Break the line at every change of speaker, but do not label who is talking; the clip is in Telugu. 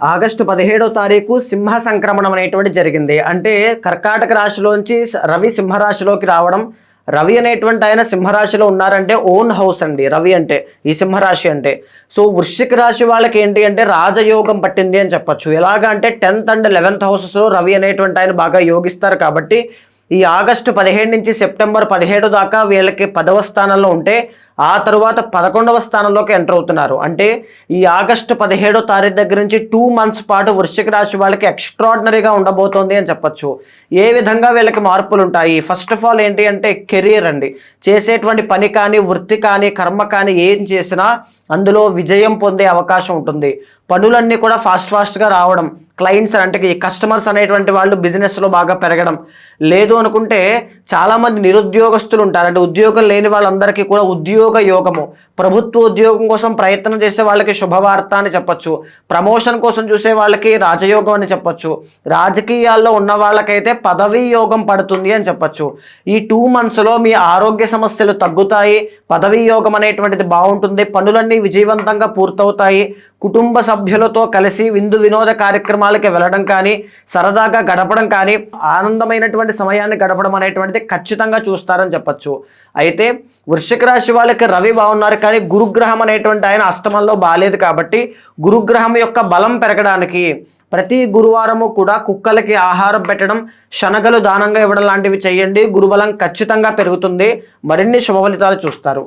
ఆగస్టు 17వ తారీఖు సింహ సంక్రమణం అనేటువంటి జరిగింది. అంటే కర్కాటక రాశిలోంచి రవి సింహరాశిలోకి రావడం. రవి అనేటువంటి ఆయన సింహరాశిలో ఉన్నారంటే ఓన్ హౌస్ అండి రవి అంటే, ఈ సింహరాశి అంటే. సో వృశ్చిక రాశి వాళ్ళకి ఏంటి అంటే రాజయోగం పట్టింది అని చెప్పొచ్చు. ఎలాగా అంటే 10th అండ్ 11th హౌసెస్లో రవి అనేటువంటి ఆయన బాగా యోగిస్తారు కాబట్టి ఈ ఆగస్టు 17 నుంచి సెప్టెంబర్ 17 దాకా వీళ్ళకి 10వ స్థానంలో ఉంటే ఆ తరువాత 11వ స్థానంలోకి ఎంటర్ అవుతున్నారు. అంటే ఈ ఆగస్టు 17వ తారీఖు దగ్గర నుంచి 2 months పాటు వృశ్చిక రాశి వాళ్ళకి ఎక్స్ట్రాడినరీగా ఉండబోతోంది అని చెప్పొచ్చు. ఏ విధంగా వీళ్ళకి మార్పులు ఉంటాయి? ఫస్ట్ ఆఫ్ ఆల్ ఏంటి అంటే కెరీర్ అండి. చేసేటువంటి పని కానీ, వృత్తి కానీ, కర్మ కానీ ఏం చేసినా అందులో విజయం పొందే అవకాశం ఉంటుంది. పనులన్నీ కూడా ఫాస్ట్గా రావడం, క్లయింట్స్ అంటే ఈ కస్టమర్స్ అనేటువంటి వాళ్ళు బిజినెస్లో బాగా పెరగడం. లేదు అనుకుంటే చాలామంది నిరుద్యోగస్తులు ఉంటారు. అంటే ఉద్యోగం లేని వాళ్ళందరికీ కూడా ఉద్యోగ యోగము, ప్రభుత్వ ఉద్యోగం కోసం ప్రయత్నం చేసే వాళ్ళకి శుభవార్త అని చెప్పొచ్చు. ప్రమోషన్ కోసం చూసే వాళ్ళకి రాజయోగం అని చెప్పొచ్చు. రాజకీయాల్లో ఉన్న వాళ్ళకైతే పదవీ యోగం పడుతుంది అని చెప్పొచ్చు. ఈ 2 monthsలో మీ ఆరోగ్య సమస్యలు తగ్గుతాయి, పదవీ యోగం అనేటువంటిది బాగుంటుంది, పనులన్నీ విజయవంతంగా పూర్తవుతాయి. కుటుంబ సభ్యులతో కలిసి విందు వినోద కార్యక్రమాలకి వెళ్ళడం కానీ, సరదాగా గడపడం కానీ, ఆనందమైనటువంటి సమయాన్ని గడపడం అనేటువంటిది ఖచ్చితంగా చూస్తారని చెప్పచ్చు. అయితే వృశ్చిక రాశి వాళ్ళకి రవి బాగున్నారు, కానీ గురుగ్రహం అనేటువంటి ఆయన అష్టమంలో బాలేదు. కాబట్టి గురుగ్రహం యొక్క బలం పెరగడానికి ప్రతి గురువారము కూడా కుక్కలకి ఆహారం పెట్టడం, శనగలు దానంగా ఇవ్వడం లాంటివి చేయండి. గురుబలం ఖచ్చితంగా పెరుగుతుంది. మరిన్ని శుభ ఫలితాలు చూస్తారు.